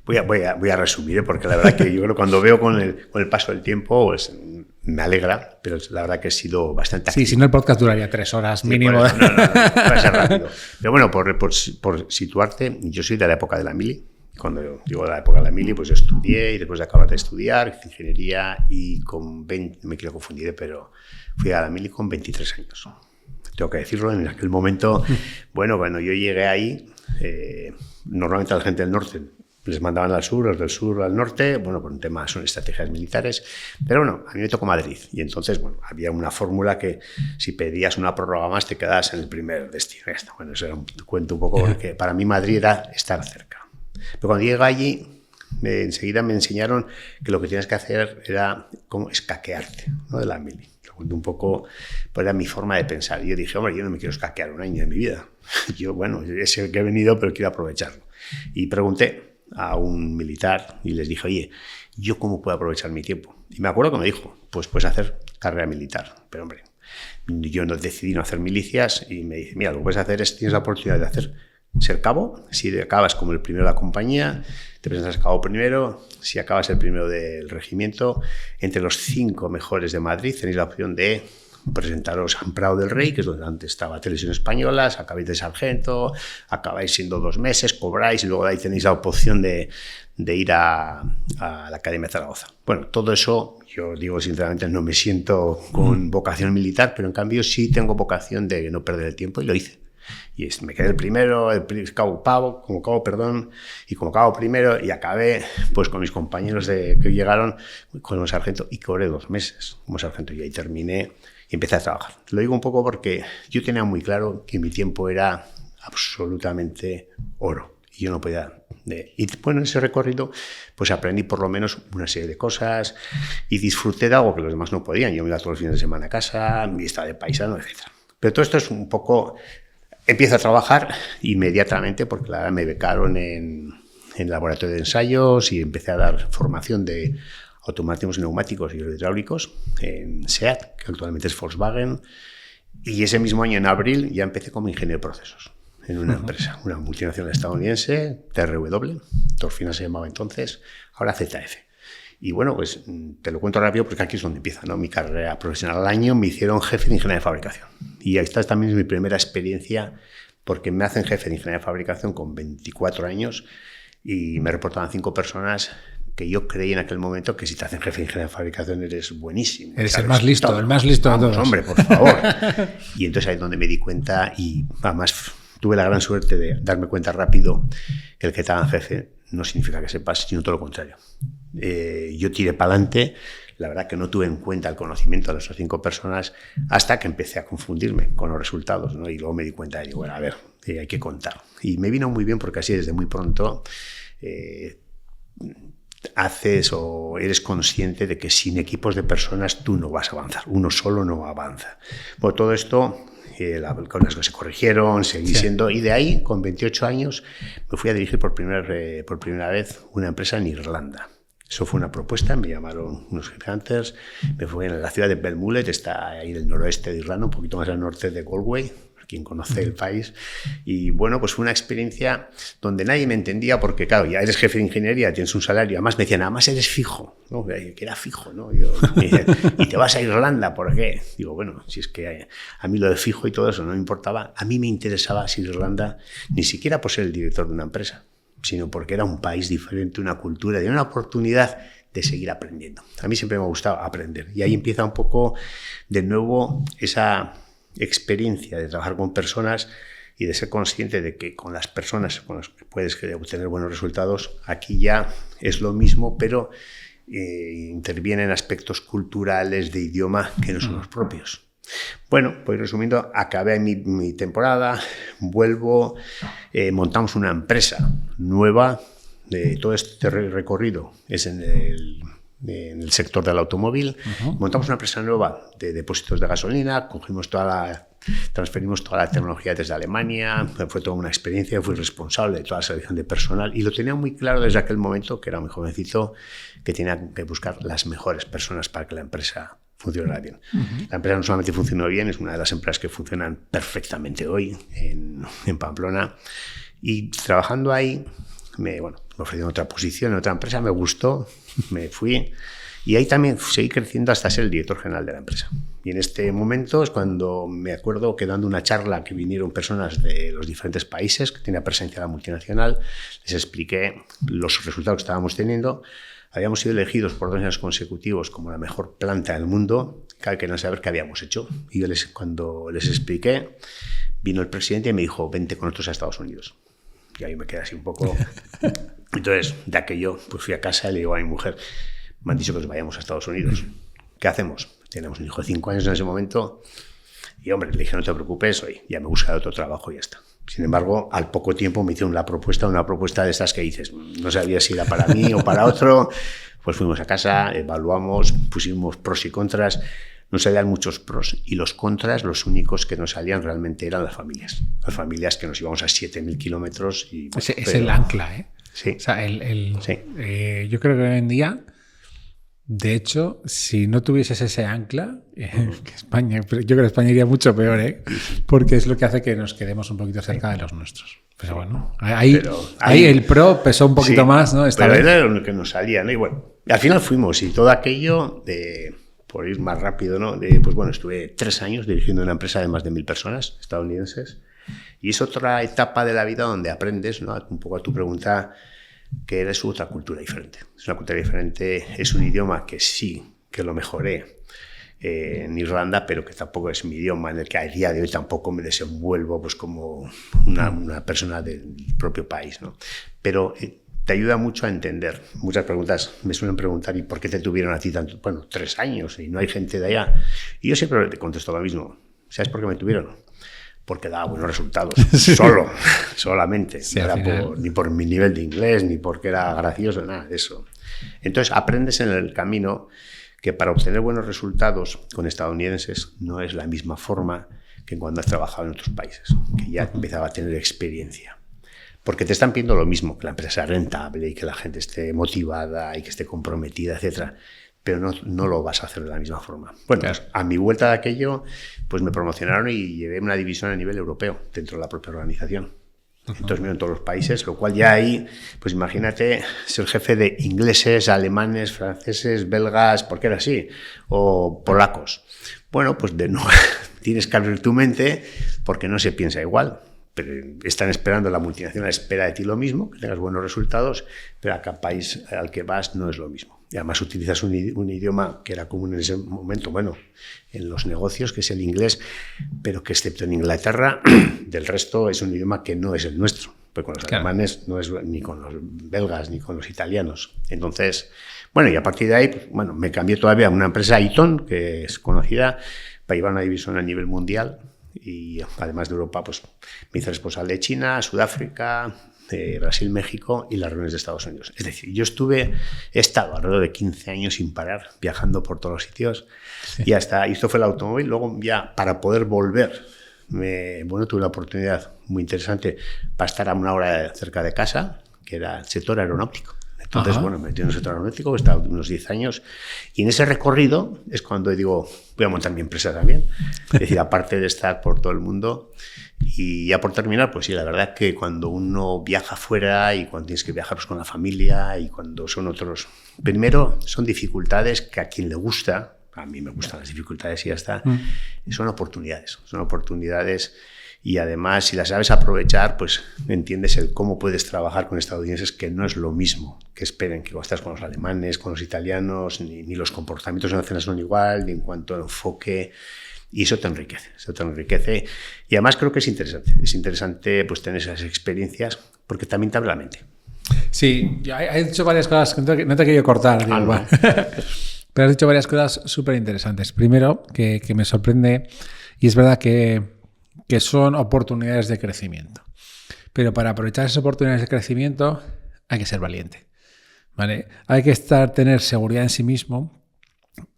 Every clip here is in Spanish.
Voy a resumir, porque la verdad que yo creo que cuando veo con el paso del tiempo, pues me alegra, pero la verdad que he sido bastante activo. Sí, si no el podcast duraría 3 horas mínimo. No, puede ser rápido. Pero bueno, por situarte, yo soy de la época de la mili. Cuando digo de la época de la mili, pues yo estudié y después de acabar de estudiar, hice ingeniería y con 20, me quiero confundir, pero fui a la mili con 23 años. Tengo que decirlo, en aquel momento, bueno, cuando yo llegué ahí, normalmente a la gente del norte les mandaban al sur, los del sur al norte, bueno, por un tema son estrategias militares, pero bueno, a mí me tocó Madrid y entonces, bueno, había una fórmula que si pedías una prórroga más te quedabas en el primer destino. Bueno, eso era un cuento un poco, porque para mí Madrid era estar cerca. Pero cuando llegué allí, enseguida me enseñaron que lo que tienes que hacer era como escaquearte, ¿no? De la mili. Un poco, pues era mi forma de pensar. Y yo dije, hombre, yo no me quiero escaquear un año de mi vida. Yo, bueno, es el que he venido, pero quiero aprovecharlo. Y pregunté a un militar y les dije, oye, ¿yo cómo puedo aprovechar mi tiempo? Y me acuerdo que me dijo, pues puedes hacer carrera militar. Pero, hombre, yo no decidí no hacer milicias y me dice, mira, lo que puedes hacer es, tienes la oportunidad de ser cabo. Si acabas como el primero de la compañía, te presentas cabo primero. Si acabas el primero del regimiento, entre los 5 mejores de Madrid tenéis la opción de presentaros a Prado del Rey, que es donde antes estaba Televisión Española, acabáis de sargento, acabáis siendo 2 meses, cobráis y luego de ahí tenéis la opción de ir a la Academia de Zaragoza. Bueno, todo eso, yo digo sinceramente, no me siento con vocación militar, pero en cambio sí tengo vocación de no perder el tiempo y lo hice. Y me quedé el primero, como cabo primero y acabé pues con mis compañeros que llegaron como sargento y cobré 2 meses como sargento y ahí terminé y empecé a trabajar. Lo digo un poco porque yo tenía muy claro que mi tiempo era absolutamente oro y yo no podía... Y bueno, en ese recorrido pues aprendí por lo menos una serie de cosas y disfruté de algo que los demás no podían. Yo me iba todos los fines de semana a casa, me estaba de paisano, etc. Pero todo esto es un poco... Empiezo a trabajar inmediatamente porque la verdad me becaron en el laboratorio de ensayos y empecé a dar formación de automatismos neumáticos y hidráulicos en SEAT, que actualmente es Volkswagen. Y ese mismo año, en abril, ya empecé como ingeniero de procesos en una empresa, una multinacional estadounidense, TRW, Torfina se llamaba entonces, ahora ZF. Y bueno, pues te lo cuento rápido porque aquí es donde empieza, ¿no? Mi carrera profesional. Al año me hicieron jefe de ingeniería de fabricación. Y ahí está también mi primera experiencia porque me hacen jefe de ingeniería de fabricación con 24 años y me reportaban 5 personas que yo creí en aquel momento que si te hacen jefe de ingeniería de fabricación eres buenísimo. Eres el más listo de todos. Hombre, por favor. Y entonces ahí es donde me di cuenta y además tuve la gran suerte de darme cuenta rápido que el que te hagan jefe no significa que sepas, sino todo lo contrario. Yo tiré para adelante, la verdad que no tuve en cuenta el conocimiento de esas 5 personas hasta que empecé a confundirme con los resultados, ¿no? Y luego me di cuenta y digo, bueno, a ver, hay que contar. Y me vino muy bien porque así desde muy pronto haces o eres consciente de que sin equipos de personas tú no vas a avanzar, uno solo no avanza. Bueno, todo esto... las cosas se corrigieron, seguí siendo, y de ahí, con 28 años, me fui a dirigir por primera vez una empresa en Irlanda. Eso fue una propuesta, me llamaron unos headhunters, me fui a la ciudad de Belmullet, está ahí en el noroeste de Irlanda, un poquito más al norte de Galway, quien conoce el país, y bueno, pues fue una experiencia donde nadie me entendía porque, claro, ya eres jefe de ingeniería, tienes un salario, además me decían, además eres fijo, ¿no? Que era fijo, ¿no? Yo, me decían, ¿y te vas a Irlanda? ¿Por qué? Digo, bueno, si es que a mí lo de fijo y todo eso no me importaba, a mí me interesaba ir a Irlanda, ni siquiera por ser el director de una empresa, sino porque era un país diferente, una cultura, de una oportunidad de seguir aprendiendo. A mí siempre me ha gustado aprender, y ahí empieza un poco de nuevo esa experiencia de trabajar con personas y de ser consciente de que con las personas con las que puedes obtener buenos resultados, aquí ya es lo mismo, pero intervienen aspectos culturales de idioma que no son los propios. Bueno, pues resumiendo, acabé mi temporada, vuelvo, montamos una empresa nueva, de todo este recorrido es en el sector del automóvil. Montamos una empresa nueva de depósitos de gasolina, transferimos toda la tecnología desde Alemania, fue toda una experiencia, fui responsable de toda la selección de personal y lo tenía muy claro desde aquel momento, que era muy jovencito, que tenía que buscar las mejores personas para que la empresa funcionara bien. La empresa no solamente funcionó bien, es una de las empresas que funcionan perfectamente hoy en Pamplona, y trabajando ahí, me ofrecieron otra posición en otra empresa, me gustó, me fui. Y ahí también seguí creciendo hasta ser el director general de la empresa. Y en este momento es cuando me acuerdo que dando una charla que vinieron personas de los diferentes países, que tenía presencia la multinacional, les expliqué los resultados que estábamos teniendo. Habíamos sido elegidos por 2 años consecutivos como la mejor planta del mundo, que querían saber qué habíamos hecho. Y yo cuando les expliqué, vino el presidente y me dijo, vente con nosotros a Estados Unidos. Y ahí me quedé así un poco... Entonces, de aquello, pues fui a casa y le digo a mi mujer, me han dicho que nos vayamos a Estados Unidos. ¿Qué hacemos? Tenemos un hijo de 5 años en ese momento. Y, hombre, le dije, no te preocupes, hoy ya me he buscado otro trabajo y ya está. Sin embargo, al poco tiempo me hicieron una propuesta de estas que dices, no sabía si era para mí o para otro. Pues fuimos a casa, evaluamos, pusimos pros y contras. Nos salían muchos pros y los contras, los únicos que nos salían realmente eran las familias. Las familias que nos íbamos a 7.000 kilómetros. Y, bueno, es el ancla, ¿eh? Sí. O sea, sí. Yo creo que hoy en día, de hecho, si no tuvieses ese ancla, que España, yo creo que España iría mucho peor, ¿eh? Porque es lo que hace que nos quedemos un poquito cerca de los nuestros. Pero bueno, ahí el pro pesó un poquito más, ¿no? Pero era lo que nos salía, ¿no? Y bueno, al final fuimos y todo aquello por ir más rápido, ¿no? Pues bueno, estuve 3 años dirigiendo una empresa de más de 1.000 personas estadounidenses y es otra etapa de la vida donde aprendes, ¿no? Un poco a tu pregunta, que eres otra cultura diferente. Es una cultura diferente, es un idioma que sí, que lo mejoré en Irlanda, pero que tampoco es mi idioma en el que a día de hoy tampoco me desenvuelvo pues como una persona del propio país, ¿no? Pero te ayuda mucho a entender. Muchas preguntas me suelen preguntar, ¿y por qué te tuvieron a ti tanto? Bueno, 3 años y no hay gente de allá. Y yo siempre te contesto lo mismo. ¿Sabes por qué me tuvieron? Porque daba buenos resultados. Sí. Solamente. Sí, no era ni por mi nivel de inglés, ni porque era gracioso, nada de eso. Entonces aprendes en el camino que para obtener buenos resultados con estadounidenses no es la misma forma que cuando has trabajado en otros países, que ya empezaba a tener experiencia. Porque te están pidiendo lo mismo, que la empresa sea rentable y que la gente esté motivada y que esté comprometida, etcétera. Pero no lo vas a hacer de la misma forma. Bueno, claro. Pues a mi vuelta de aquello, pues me promocionaron y llevé una división a nivel europeo dentro de la propia organización. Entonces me en todos los países, lo cual ya ahí, pues imagínate ser jefe de ingleses, alemanes, franceses, belgas, porque era así, o polacos. Bueno, pues tienes que abrir tu mente porque no se piensa igual. Pero están esperando, la multinacional espera de ti lo mismo, que tengas buenos resultados, pero a cada país al que vas no es lo mismo. Y además utilizas un idioma que era común en ese momento, bueno, en los negocios, que es el inglés, pero que excepto en Inglaterra, del resto es un idioma que no es el nuestro. Pues con los alemanes no es ni con los belgas ni con los italianos. Entonces, bueno, y a partir de ahí, pues, bueno, me cambié todavía a una empresa, Eaton, que es conocida, para llevar una división a nivel mundial. Y además de Europa, pues me hice responsable de China, Sudáfrica, Brasil, México y las reuniones de Estados Unidos. Es decir, yo he estado alrededor de 15 años sin parar, viajando por todos los sitios. Sí. Y esto fue el automóvil. Luego ya para poder volver, tuve una oportunidad muy interesante para estar a 1 hora cerca de casa, que era el sector aeronáutico. Entonces, bueno, me metí en el sector aeronáutico, he estado unos 10 años, y en ese recorrido es cuando digo, voy a montar mi empresa también. Es decir, aparte de estar por todo el mundo. Y ya por terminar, pues sí, la verdad que cuando uno viaja fuera y cuando tienes que viajar pues, con la familia y cuando son otros... Primero, son dificultades que a quien le gusta, a mí me gustan las dificultades y ya está, son oportunidades. Y además, si las sabes aprovechar, pues entiendes cómo puedes trabajar con estadounidenses, que no es lo mismo que esperen que cuando estás con los alemanes, con los italianos, ni los comportamientos en la cena son igual, ni en cuanto al enfoque, y eso te enriquece. Y además creo que es interesante pues tener esas experiencias, porque también te abre la mente. Sí, he dicho varias cosas, no te he querido cortar, digo, no. Pero has dicho varias cosas súper interesantes. Primero, que me sorprende, y es verdad que son oportunidades de crecimiento. Pero para aprovechar esas oportunidades de crecimiento hay que ser valiente, ¿vale? Hay que tener seguridad en sí mismo.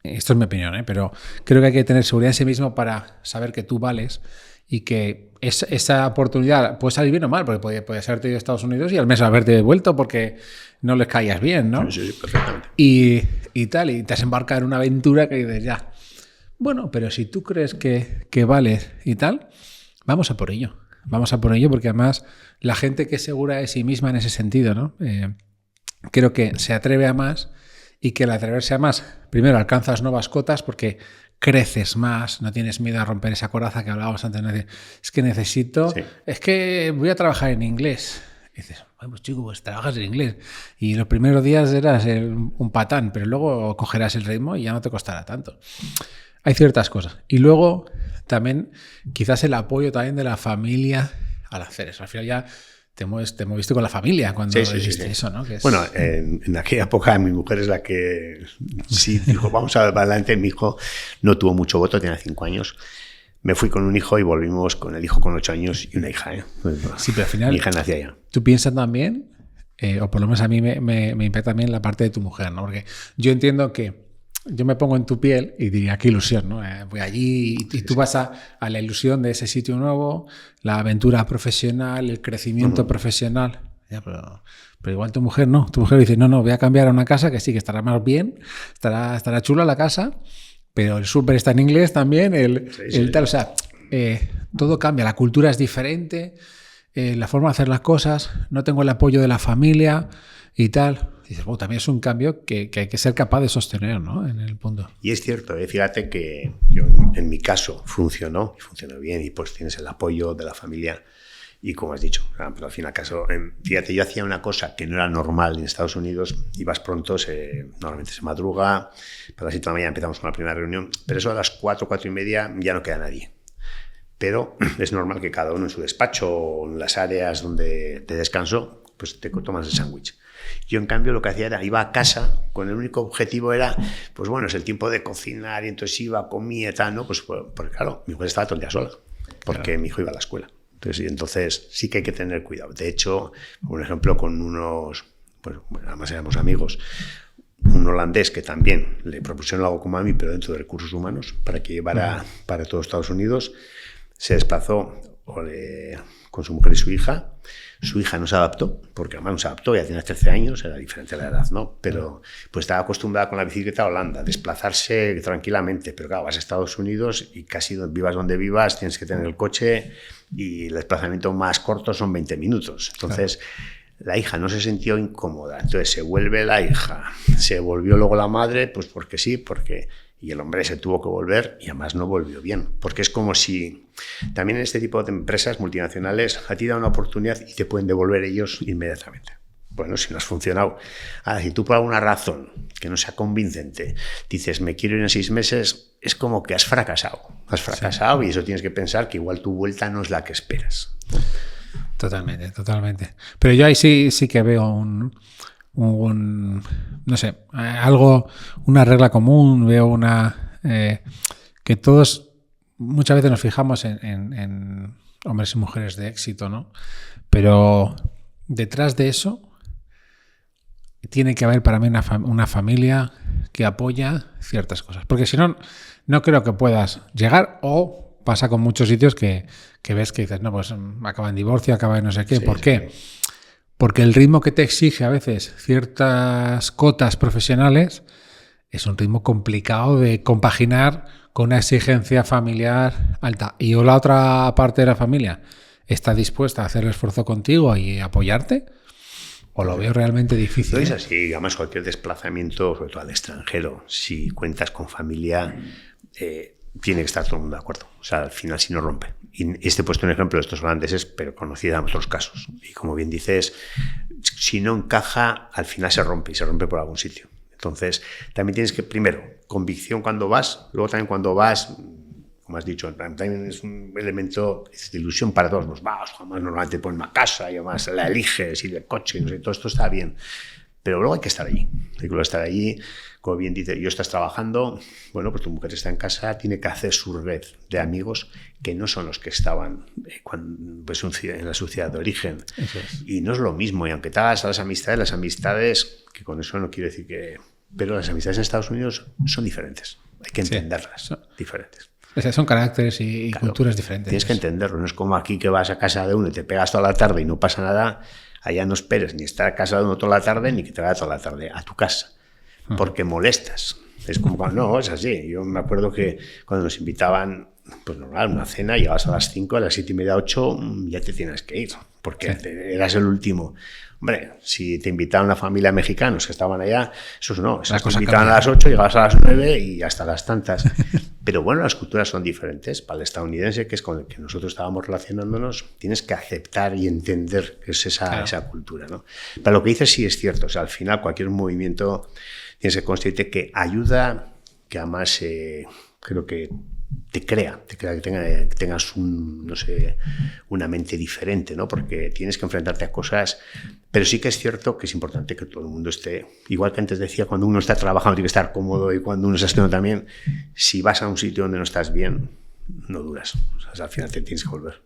Esto es mi opinión, pero creo que hay que tener seguridad en sí mismo para saber que tú vales y que esa oportunidad puede salir bien o mal, porque puedes haberte ido a Estados Unidos y al mes haberte devuelto porque no les caías bien, ¿no? Sí, perfectamente. Y te has embarcado en una aventura que dices, ya, bueno, pero si tú crees que vales y tal, vamos a por ello. vamos a por ello, porque además la gente que es segura de sí misma en ese sentido, ¿no? Creo que se atreve a más y que al atreverse a más, primero alcanzas nuevas cotas porque creces más, no tienes miedo a romper esa coraza que hablábamos antes. Es que necesito, es que voy a trabajar en inglés. Y dices, bueno, pues chico, pues trabajas en inglés. Y los primeros días eras un patán, pero luego cogerás el ritmo y ya no te costará tanto. Hay ciertas cosas. Y luego también quizás el apoyo también de la familia al hacer eso. Al final ya te moviste con la familia cuando dijiste eso, ¿no? Que es... Bueno, en aquella época mi mujer es la que sí dijo, vamos adelante. Mi hijo no tuvo mucho voto, tenía 5 años. Me fui con un hijo y volvimos con el hijo con 8 años y una hija. Sí, pero al final mi hija nacía ya. ¿Tú piensas también, o por lo menos a mí me impacta también la parte de tu mujer, ¿no? Porque yo entiendo que yo me pongo en tu piel y diría, qué ilusión, ¿no? Voy allí y tú vas a la ilusión de ese sitio nuevo, la aventura profesional, el crecimiento profesional. Ya, pero igual tu mujer no. Tu mujer dice, no, voy a cambiar a una casa que sí, que estará más bien, estará chula la casa, pero el súper está en inglés también, el tal, o sea, todo cambia, la cultura es diferente, la forma de hacer las cosas, no tengo el apoyo de la familia y tal. Y dices, bueno, también es un cambio que hay que ser capaz de sostener, ¿no? En el punto. Y es cierto, fíjate que yo, en mi caso funcionó bien y pues tienes el apoyo de la familia y como has dicho, pero al fin y al caso, fíjate, yo hacía una cosa que no era normal en Estados Unidos, ibas pronto, normalmente se madruga, para las 7 de la mañana empezamos con la primera reunión, pero eso a las 4 y media ya no queda nadie. Pero es normal que cada uno en su despacho o en las áreas donde te descanso, pues te tomas el sándwich. Yo, en cambio, lo que hacía era, iba a casa con el único objetivo era, pues bueno, es el tiempo de cocinar y entonces iba, comía y tal, ¿no? Pues porque claro, mi mujer estaba todo el día sola, porque mi hijo iba a la escuela. Entonces sí que hay que tener cuidado. De hecho, por ejemplo, con unos, pues bueno, además éramos amigos, un holandés que también le propusieron algo como a mí, pero dentro de recursos humanos, para que llevara para todo Estados Unidos, se desplazó con su mujer y su hija. Su hija no se adaptó, porque además no se adaptó, ya tenía 13 años, era diferente la edad, ¿no? Pero pues estaba acostumbrada con la bicicleta a Holanda, desplazarse tranquilamente, pero claro, vas a Estados Unidos y casi vivas donde vivas, tienes que tener el coche y el desplazamiento más corto son 20 minutos. Entonces, la hija no se sintió incómoda, entonces se vuelve la hija, se volvió luego la madre, pues porque sí, y el hombre se tuvo que volver y además no volvió bien, porque es como si también en este tipo de empresas multinacionales a ti dan una oportunidad y te pueden devolver ellos inmediatamente. Bueno, si no has funcionado. Ahora, si tú por alguna razón que no sea convincente dices me quiero ir en 6 meses, es como que has fracasado. Has fracasado y eso tienes que pensar que igual tu vuelta no es la que esperas. Totalmente. Pero yo ahí sí que veo no sé, algo, una regla común, veo que todos muchas veces nos fijamos en hombres y mujeres de éxito, ¿no? Pero detrás de eso tiene que haber para mí una familia que apoya ciertas cosas, porque si no, no creo que puedas llegar, o pasa con muchos sitios que ves que dices, no, pues acaba en divorcio, acaba en no sé qué, ¿por qué? Porque el ritmo que te exige a veces ciertas cotas profesionales es un ritmo complicado de compaginar con una exigencia familiar alta. Y o la otra parte de la familia está dispuesta a hacer el esfuerzo contigo y apoyarte, o lo veo realmente difícil. Es así, además cualquier desplazamiento, sobre todo al extranjero, si cuentas con familia, tiene que estar todo el mundo de acuerdo. O sea, al final si no rompe. Y este he puesto un ejemplo de estos holandeses, pero conocida en otros casos. Y como bien dices, si no encaja, al final se rompe y se rompe por algún sitio. Entonces, también tienes que, primero, convicción cuando vas, luego también cuando vas, como has dicho, también es un elemento de ilusión para todos. Pues vas, jamás normalmente pones una casa y además la eliges y el coche, no sé, todo esto está bien. Pero luego hay que estar allí. Hay que estar allí, como bien dice, yo estás trabajando, bueno, pues tu mujer está en casa, tiene que hacer su red de amigos que no son los que estaban en la ciudad de origen. Y no es lo mismo, y aunque te hagas a las amistades, que con eso no quiero decir que... Pero las amistades en Estados Unidos son diferentes, hay que entenderlas, diferentes. Son caracteres y culturas diferentes. Tienes que entenderlo, no es como aquí que vas a casa de uno y te pegas toda la tarde y no pasa nada. Allá no esperes ni estar a casa de uno toda la tarde ni que te vaya toda la tarde a tu casa, porque molestas. Es como, no, es así. Yo me acuerdo que cuando nos invitaban pues normal, una cena, llegabas a las 5, a las 7:30, 8, ya te tienes que ir, porque eras el último. Hombre, si te invitaban una familia de mexicanos que estaban allá, esos no, esos te invitaban a las 8, llegabas a las 9 y hasta las tantas. Pero bueno, las culturas son diferentes. Para el estadounidense, que es con el que nosotros estábamos relacionándonos, tienes que aceptar y entender que es esa cultura, ¿no? Pero lo que dices sí es cierto. O sea, al final, cualquier movimiento tienes que ser consciente que ayuda, que además creo que te crea que tengas una mente diferente, ¿no? Porque tienes que enfrentarte a cosas, pero sí que es cierto que es importante que todo el mundo esté, igual que antes decía, cuando uno está trabajando tiene que estar cómodo y cuando uno está estudiando también, si vas a un sitio donde no estás bien, no duras, o sea, al final te tienes que volver.